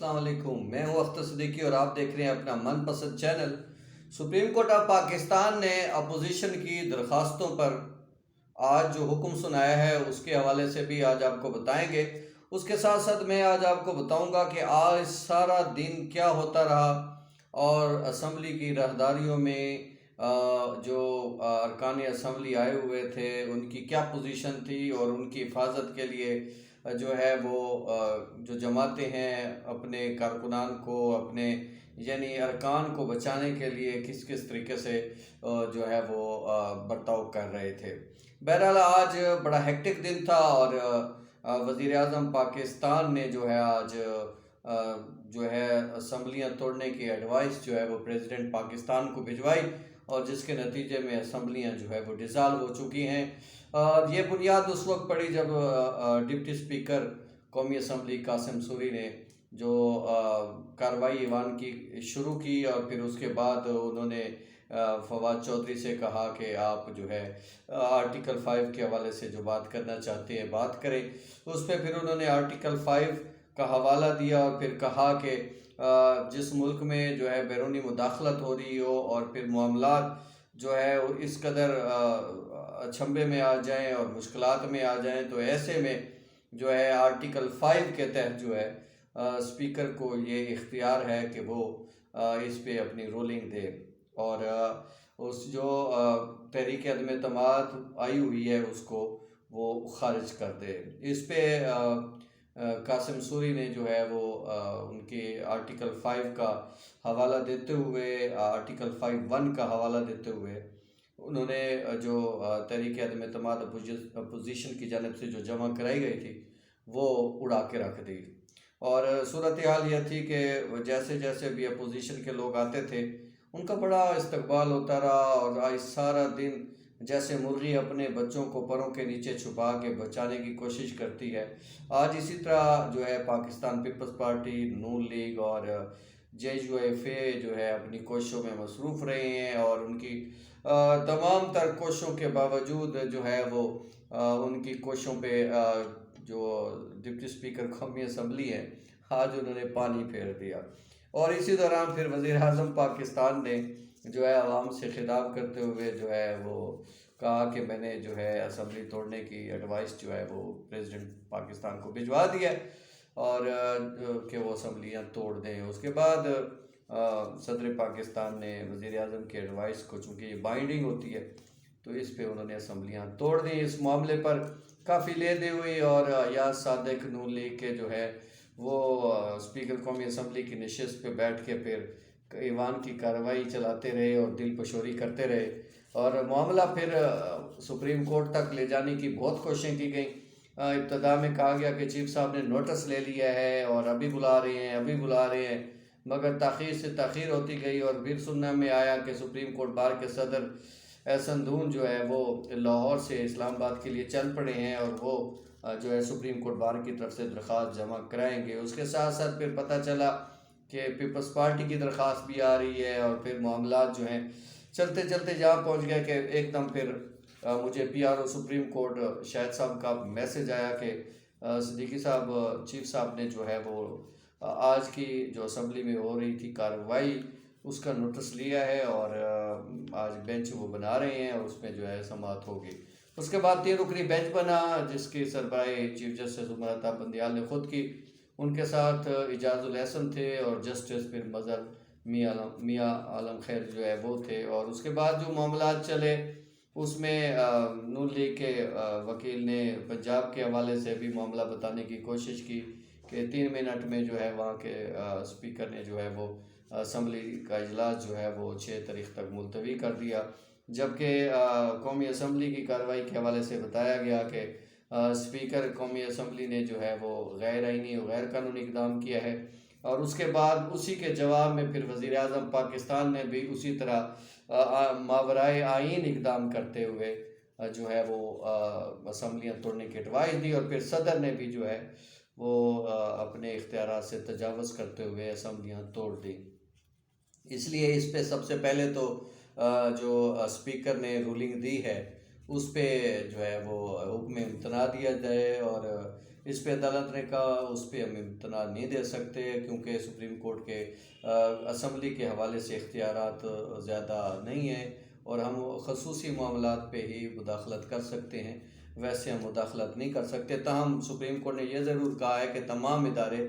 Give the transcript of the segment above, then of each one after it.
السلام علیکم، میں ہوں اختر صدیقی اور آپ دیکھ رہے ہیں اپنا من پسند channel. Supreme court of Pakistan نے اپوزیشن کی درخواستوں پر آج جو حکم سنایا ہے اس کے حوالے سے بھی آج آپ کو بتائیں گے۔ اس کے ساتھ ساتھ میں آج آپ کو بتاؤں گا کہ آج سارا دن کیا ہوتا رہا اور اسمبلی کی راہداریوں میں جو ارکان اسمبلی آئے ہوئے تھے ان کی کیا پوزیشن تھی اور ان کی حفاظت کے لیے جو ہے وہ جو جماعتیں ہیں اپنے کارکنان کو اپنے یعنی ارکان کو بچانے کے لیے کس کس طریقے سے جو ہے وہ برتاؤ کر رہے تھے۔ بہرحال آج بڑا ہیکٹک دن تھا اور وزیر اعظم پاکستان نے جو ہے آج جو ہے اسمبلیاں توڑنے کی ایڈوائس جو ہے وہ پریزیڈنٹ پاکستان کو بھجوائی اور جس کے نتیجے میں اسمبلیاں جو ہے وہ ڈیزالو ہو چکی ہیں۔ یہ بنیاد اس وقت پڑی جب ڈپٹی اسپیکر قومی اسمبلی قاسم سوری نے جو کارروائی ایوان کی شروع کی اور پھر اس کے بعد انہوں نے فواد چودھری سے کہا کہ آپ جو ہے آرٹیکل 5 کے حوالے سے جو بات کرنا چاہتے ہیں بات کریں۔ اس پہ پھر انہوں نے آرٹیکل 5 کا حوالہ دیا اور پھر کہا کہ جس ملک میں جو ہے بیرونی مداخلت ہو رہی ہو اور پھر معاملات جو ہے اس قدر چھمبے میں آ جائیں اور مشکلات میں آ جائیں تو ایسے میں جو ہے آرٹیکل 5 کے تحت جو ہے اسپیکر کو یہ اختیار ہے کہ وہ اس پہ اپنی رولنگ دے اور اس جو تحریک عدم اعتماد آئی ہوئی ہے اس کو وہ خارج کر دے۔ اس پہ قاسم سوری نے جو ہے وہ ان کے آرٹیکل 5 کا حوالہ دیتے ہوئے آرٹیکل 5(1) کا حوالہ دیتے ہوئے انہوں نے جو تحریک عدم اعتماد اپوزیشن کی جانب سے جو جمع کرائی گئی تھی وہ اڑا کے رکھ دی اور صورتحال یہ تھی کہ جیسے جیسے بھی اپوزیشن کے لوگ آتے تھے ان کا بڑا استقبال ہوتا رہا اور آج سارا دن جیسے مرغی اپنے بچوں کو پروں کے نیچے چھپا کے بچانے کی کوشش کرتی ہے، آج اسی طرح جو ہے پاکستان پیپلز پارٹی، نون لیگ اور JUIF جو ہے اپنی کوششوں میں مصروف رہے ہیں اور ان کی تمام تر کوششوں کے باوجود جو ہے وہ ان کی کوششوں پہ جو ڈپٹی اسپیکر قومی اسمبلی ہے آج انہوں نے پانی پھیر دیا۔ اور اسی دوران پھر وزیر اعظم پاکستان نے جو ہے عوام سے خطاب کرتے ہوئے جو ہے وہ کہا کہ میں نے جو ہے اسمبلی توڑنے کی ایڈوائس جو ہے وہ پریزیڈنٹ پاکستان کو بھجوا دیا ہے اور کہ وہ اسمبلیاں توڑ دیں۔ اس کے بعد صدر پاکستان نے وزیر اعظم کی ایڈوائس کو، چونکہ یہ بائنڈنگ ہوتی ہے تو اس پہ انہوں نے اسمبلیاں توڑ دیں۔ اس معاملے پر کافی لے دے ہوئی اور یاز صادق نون لیگ کے جو ہے وہ اسپیکر قومی اسمبلی کی نشست پہ بیٹھ کے پھر ایوان کی کارروائی چلاتے رہے اور دل پشوری کرتے رہے اور معاملہ پھر سپریم کورٹ تک لے جانے کی بہت کوششیں کی گئیں۔ ابتدا میں کہا گیا کہ چیف صاحب نے نوٹس لے لیا ہے اور ابھی بلا رہے ہیں مگر تاخیر سے تاخیر ہوتی گئی اور پھر سننے میں آیا کہ سپریم کورٹ بار کے صدر احسن دون جو ہے وہ لاہور سے اسلام آباد کے لیے چل پڑے ہیں اور وہ جو ہے سپریم کورٹ بار کی طرف سے درخواست جمع کرائیں گے۔ اس کے ساتھ ساتھ پھر پتہ چلا کہ پیپلز پارٹی کی درخواست بھی آ رہی ہے اور پھر معاملات جو ہیں چلتے چلتے جہاں پہنچ گیا کہ ایک دم پھر مجھے PRO سپریم کورٹ شاہد صاحب کا میسج آیا کہ صدیقی صاحب چیف صاحب نے جو ہے وہ آج کی جو اسمبلی میں ہو رہی تھی کارروائی اس کا نوٹس لیا ہے اور آج بینچ وہ بنا رہے ہیں اور اس میں جو ہے سماعت ہوگی۔ اس کے بعد 3 رکنی بینچ بنا جس کی سربراہی چیف جسٹس عمر عطا بندیال نے خود کی، ان کے ساتھ اعجاز الحسن تھے اور جسٹس پھر مظہر میاں عالم خیر جو ہے وہ تھے۔ اور اس کے بعد جو معاملات چلے اس میں نون لیگ کے وکیل نے پنجاب کے حوالے سے بھی معاملہ بتانے کی کوشش کی کہ 3 منٹ میں جو ہے وہاں کے اسپیکر نے جو ہے وہ اسمبلی کا اجلاس جو ہے وہ 6 تاریخ تک ملتوی کر دیا، جبکہ قومی اسمبلی کی کارروائی کے حوالے سے بتایا گیا کہ اسپیکر قومی اسمبلی نے جو ہے وہ غیر آئینی و غیر قانونی اقدام کیا ہے اور اس کے بعد اسی کے جواب میں پھر وزیر اعظم پاکستان نے بھی اسی طرح ماورائے آئین اقدام کرتے ہوئے جو ہے وہ اسمبلیاں توڑنے کی ایڈوائس دی اور پھر صدر نے بھی جو ہے وہ اپنے اختیارات سے تجاوز کرتے ہوئے اسمبلیاں توڑ دی۔ اس لیے اس پہ سب سے پہلے تو جو اسپیکر نے رولنگ دی ہے اس پہ جو ہے وہ حکم امتناع دیا جائے اور اس پہ عدالت نے کہا اس پہ ہم امتناع نہیں دے سکتے کیونکہ سپریم کورٹ کے اسمبلی کے حوالے سے اختیارات زیادہ نہیں ہیں اور ہم خصوصی معاملات پہ ہی مداخلت کر سکتے ہیں، ویسے ہم مداخلت نہیں کر سکتے۔ تاہم سپریم کورٹ نے یہ ضرور کہا ہے کہ تمام ادارے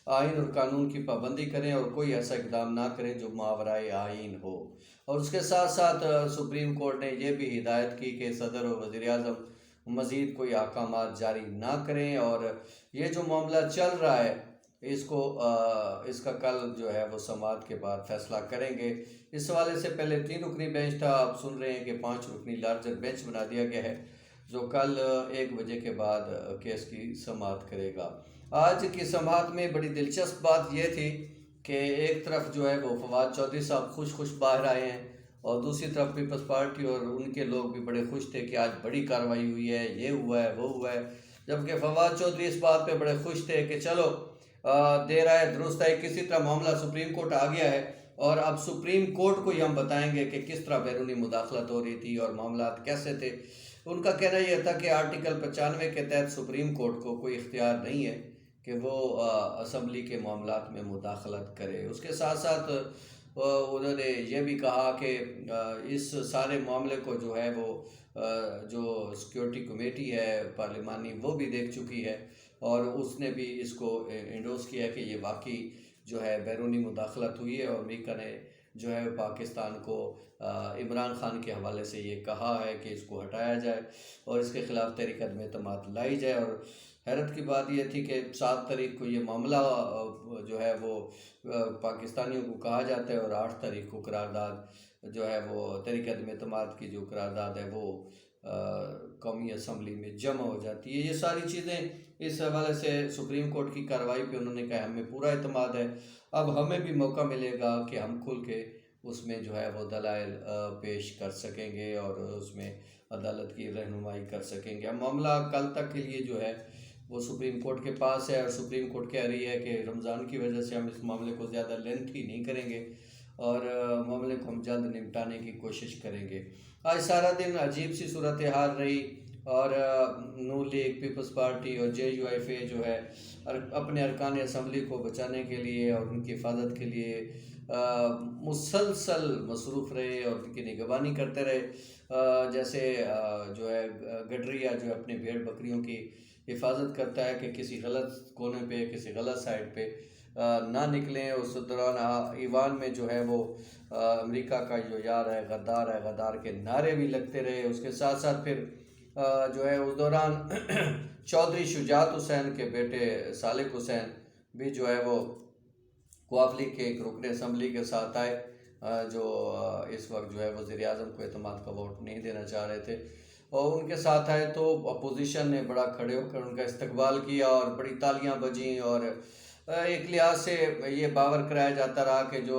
آئین اور قانون کی پابندی کریں اور کوئی ایسا اقدام نہ کریں جو ماورائے آئین ہو، اور اس کے ساتھ ساتھ سپریم کورٹ نے یہ بھی ہدایت کی کہ صدر اور وزیر اعظم مزید کوئی احکامات جاری نہ کریں، اور یہ جو معاملہ چل رہا ہے اس کا کل جو ہے وہ سماعت کے بعد فیصلہ کریں گے۔ اس حوالے سے پہلے 3 رکنی بینچ تھا، آپ سن رہے ہیں کہ 5 رکنی لارجر بینچ بنا دیا گیا ہے جو کل 1 بجے کے بعد کیس کی سماعت کرے گا۔ آج کی سماعت میں بڑی دلچسپ بات یہ تھی کہ ایک طرف جو ہے وہ فواد چودھری صاحب خوش باہر آئے ہیں، اور دوسری طرف پیپلز پارٹی اور ان کے لوگ بھی بڑے خوش تھے کہ آج بڑی کارروائی ہوئی ہے، یہ ہوا ہے وہ ہوا ہے، جبکہ فواد چودھری اس بات پہ بڑے خوش تھے کہ چلو دیر آئے درست ہے، کسی طرح معاملہ سپریم کورٹ آ گیا ہے اور اب سپریم کورٹ کو ہی ہم بتائیں گے کہ کس طرح بیرونی مداخلت ہو رہی تھی اور معاملات کیسے تھے۔ ان کا کہنا یہ تھا کہ آرٹیکل 95 کے تحت سپریم کورٹ کو کوئی اختیار نہیں ہے کہ وہ اسمبلی کے معاملات میں مداخلت کرے۔ اس کے ساتھ ساتھ انہوں نے یہ بھی کہا کہ اس سارے معاملے کو جو ہے وہ جو سیکیورٹی کمیٹی ہے پارلیمانی وہ بھی دیکھ چکی ہے، اور اس نے بھی اس کو انڈورس کیا کہ یہ واقعی جو ہے بیرونی مداخلت ہوئی ہے، اور امریکہ نے جو ہے پاکستان کو عمران خان کے حوالے سے یہ کہا ہے کہ اس کو ہٹایا جائے اور اس کے خلاف تحریک عدم اعتماد لائی جائے۔ اور حیرت کی بات یہ تھی کہ 7 تاریخ کو یہ معاملہ جو ہے وہ پاکستانیوں کو کہا جاتا ہے اور 8 تاریخ کو قرارداد جو ہے وہ تحریک عدم اعتماد کی جو قرارداد ہے وہ قومی اسمبلی میں جمع ہو جاتی ہے۔ یہ ساری چیزیں اس حوالے سے سپریم کورٹ کی کارروائی پہ انہوں نے کہا ہمیں پورا اعتماد ہے، اب ہمیں بھی موقع ملے گا کہ ہم کھل کے اس میں جو ہے وہ دلائل پیش کر سکیں گے اور اس میں عدالت کی رہنمائی کر سکیں گے۔ اب معاملہ کل تک کے لیے جو ہے وہ سپریم کورٹ کے پاس ہے، اور سپریم کورٹ کہہ رہی ہے کہ رمضان کی وجہ سے ہم اس معاملے کو زیادہ لینتھی نہیں کریں گے اور معاملے کو ہم جلد نمٹانے کی کوشش کریں گے۔ آج سارا دن عجیب سی صورتحال رہی، اور نون لیگ، پیپلز پارٹی اور جے یو ایف اے جو ہے اپنے ارکان اسمبلی کو بچانے کے لیے اور ان کی حفاظت کے لیے مسلسل مصروف رہے اور ان کی نگہبانی کرتے رہے۔ جیسے جو ہے گڈریا جو ہے اپنے بھیڑ بکریوں کی حفاظت کرتا ہے کہ کسی غلط کونے پہ کسی غلط سائڈ پہ نہ نکلیں۔ اس دوران ایوان میں جو ہے وہ امریکہ کا جو یار ہے غدار کے نعرے بھی لگتے رہے۔ اس کے ساتھ ساتھ پھر جو ہے اس دوران چودھری شجاعت حسین کے بیٹے صالح حسین بھی جو ہے وہ قوافلی کے ایک رکن اسمبلی کے ساتھ آئے جو اس وقت جو ہے وزیر اعظم کو اعتماد کا ووٹ نہیں دینا چاہ رہے تھے، اور ان کے ساتھ آئے تو اپوزیشن نے بڑا کھڑے ہو کر ان کا استقبال کیا اور بڑی تالیاں بجیں، اور ایک لحاظ سے یہ باور کرایا جاتا رہا کہ جو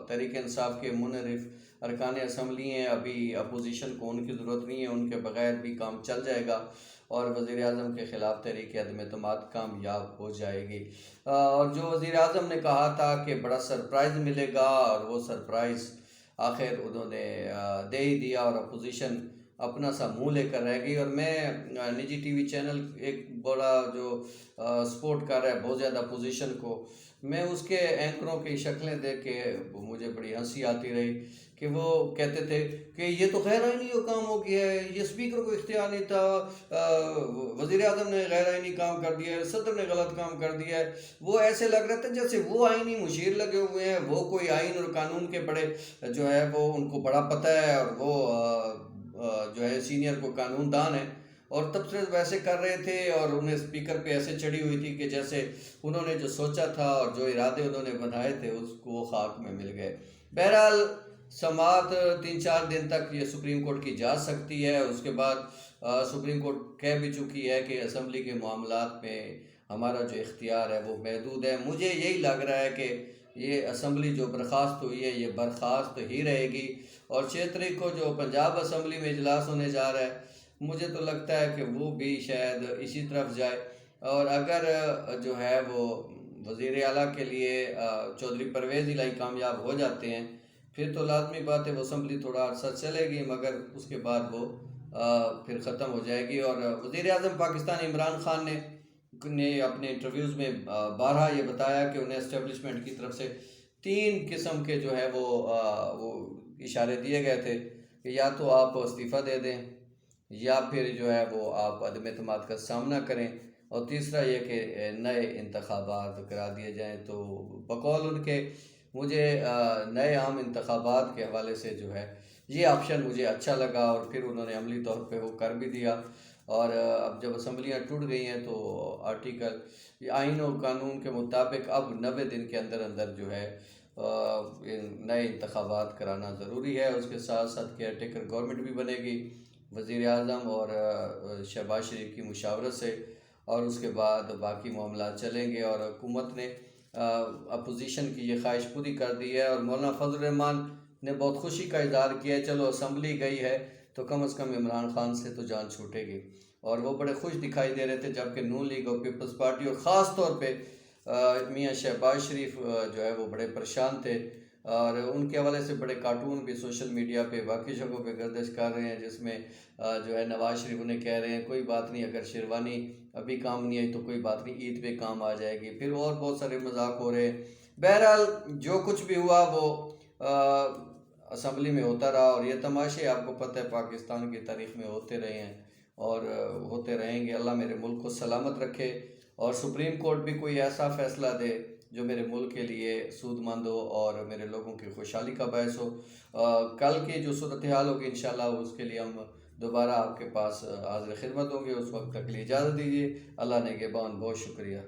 تحریک انصاف کے منحرف ارکان اسمبلی ہیں ابھی اپوزیشن کو ان کی ضرورت نہیں ہے، ان کے بغیر بھی کام چل جائے گا اور وزیر اعظم کے خلاف تحریک عدم اعتماد کامیاب ہو جائے گی۔ اور جو وزیر اعظم نے کہا تھا کہ بڑا سرپرائز ملے گا، اور وہ سرپرائز آخر انہوں نے دے ہی دیا اور اپوزیشن اپنا سا منہ لے کر رہ گئی۔ اور میں نجی ٹی وی چینل ایک بڑا جو سپورٹ کر رہا ہے بہت زیادہ اپوزیشن کو، میں اس کے اینکروں کی شکلیں دیکھ کے مجھے بڑی ہنسی آتی رہی کہ وہ کہتے تھے کہ یہ تو غیر آئینی کام ہو گیا ہے، یہ اسپیکر کو اختیار نہیں تھا، وزیر اعظم نے غیر آئینی کام کر دیا ہے، صدر نے غلط کام کر دیا ہے۔ وہ ایسے لگ رہے تھے جیسے وہ آئینی مشیر لگے ہوئے ہیں، وہ کوئی آئین اور قانون کے بڑے جو ہے وہ ان کو بڑا پتہ ہے، اور وہ جو ہے سینئر کو قانون دان ہے، اور تبصرے ویسے کر رہے تھے اور انہیں اسپیکر پہ ایسے چڑھی ہوئی تھی کہ جیسے انہوں نے جو سوچا تھا اور جو ارادے انہوں نے بنائے تھے اس کو وہ خاک میں مل گئے۔ بہرحال سماعت 3-4 دن تک یہ سپریم کورٹ کی جا سکتی ہے، اس کے بعد سپریم کورٹ کہہ بھی چکی ہے کہ اسمبلی کے معاملات میں ہمارا جو اختیار ہے وہ محدود ہے۔ مجھے یہی لگ رہا ہے کہ یہ اسمبلی جو برخاست ہوئی ہے یہ برخاست ہی رہے گی، اور 6 تاریخ کو جو پنجاب اسمبلی میں اجلاس ہونے جا رہا ہے مجھے تو لگتا ہے کہ وہ بھی شاید اسی طرف جائے، اور اگر جو ہے وہ وزیر اعلیٰ کے لیے چودھری پرویز الہی کامیاب ہو جاتے ہیں پھر تو لازمی بات ہے وہ اسمبلی تھوڑا عرصہ چلے گی، مگر اس کے بعد وہ پھر ختم ہو جائے گی۔ اور وزیر اعظم پاکستان عمران خان نے نے اپنے انٹرویوز میں بارہا یہ بتایا کہ انہیں اسٹیبلشمنٹ کی طرف سے 3 قسم کے جو ہے وہ اشارے دیے گئے تھے کہ یا تو آپ استعفیٰ دے دیں، یا پھر جو ہے وہ آپ عدم اعتماد کا سامنا کریں، اور تیسرا یہ کہ نئے انتخابات کرا دیے جائیں۔ تو بقول ان کے مجھے نئے عام انتخابات کے حوالے سے جو ہے یہ آپشن مجھے اچھا لگا، اور پھر انہوں نے عملی طور پہ وہ کر بھی دیا۔ اور اب جب اسمبلیاں ٹوٹ گئی ہیں تو آرٹیکل آئین و قانون کے مطابق اب 90 دن کے اندر اندر جو ہے نئے انتخابات کرانا ضروری ہے۔ اس کے ساتھ ساتھ کیئر ٹیکر گورنمنٹ بھی بنے گی وزیر اعظم اور شہباز شریف کی مشاورت سے، اور اس کے بعد باقی معاملات چلیں گے۔ اور حکومت نے اپوزیشن کی یہ خواہش پوری کر دی ہے، اور مولانا فضل الرحمان نے بہت خوشی کا اظہار کیا ہے، چلو اسمبلی گئی ہے تو کم از کم عمران خان سے تو جان چھوٹے گی، اور وہ بڑے خوش دکھائی دے رہے تھے، جبکہ نون لیگ اور پیپلز پارٹی اور خاص طور پہ میاں شہباز شریف جو ہے وہ بڑے پریشان تھے، اور ان کے حوالے سے بڑے کارٹون بھی سوشل میڈیا پہ باقی جگہوں پہ گردش کر رہے ہیں، جس میں جو ہے نواز شریف انہیں کہہ رہے ہیں کوئی بات نہیں، اگر شیروانی ابھی کام نہیں آئی تو کوئی بات نہیں، عید پہ کام آ جائے گی، پھر اور بہت سارے مذاق ہو رہے ہیں۔ بہرحال جو کچھ بھی ہوا وہ اسمبلی میں ہوتا رہا، اور یہ تماشے آپ کو پتہ ہے پاکستان کی تاریخ میں ہوتے رہے ہیں اور ہوتے رہیں گے۔ اللہ میرے ملک کو سلامت رکھے، اور سپریم کورٹ بھی کوئی ایسا فیصلہ دے جو میرے ملک کے لیے سود مند ہو اور میرے لوگوں کی خوشحالی کا باعث ہو۔ کل کی جو صورتحال ہوگی انشاءاللہ اس کے لیے ہم دوبارہ آپ کے پاس حاضر خدمت ہوں گے، اس وقت تک کے لیے اجازت دیجیے۔ اللہ نگہبان، بہت شکریہ۔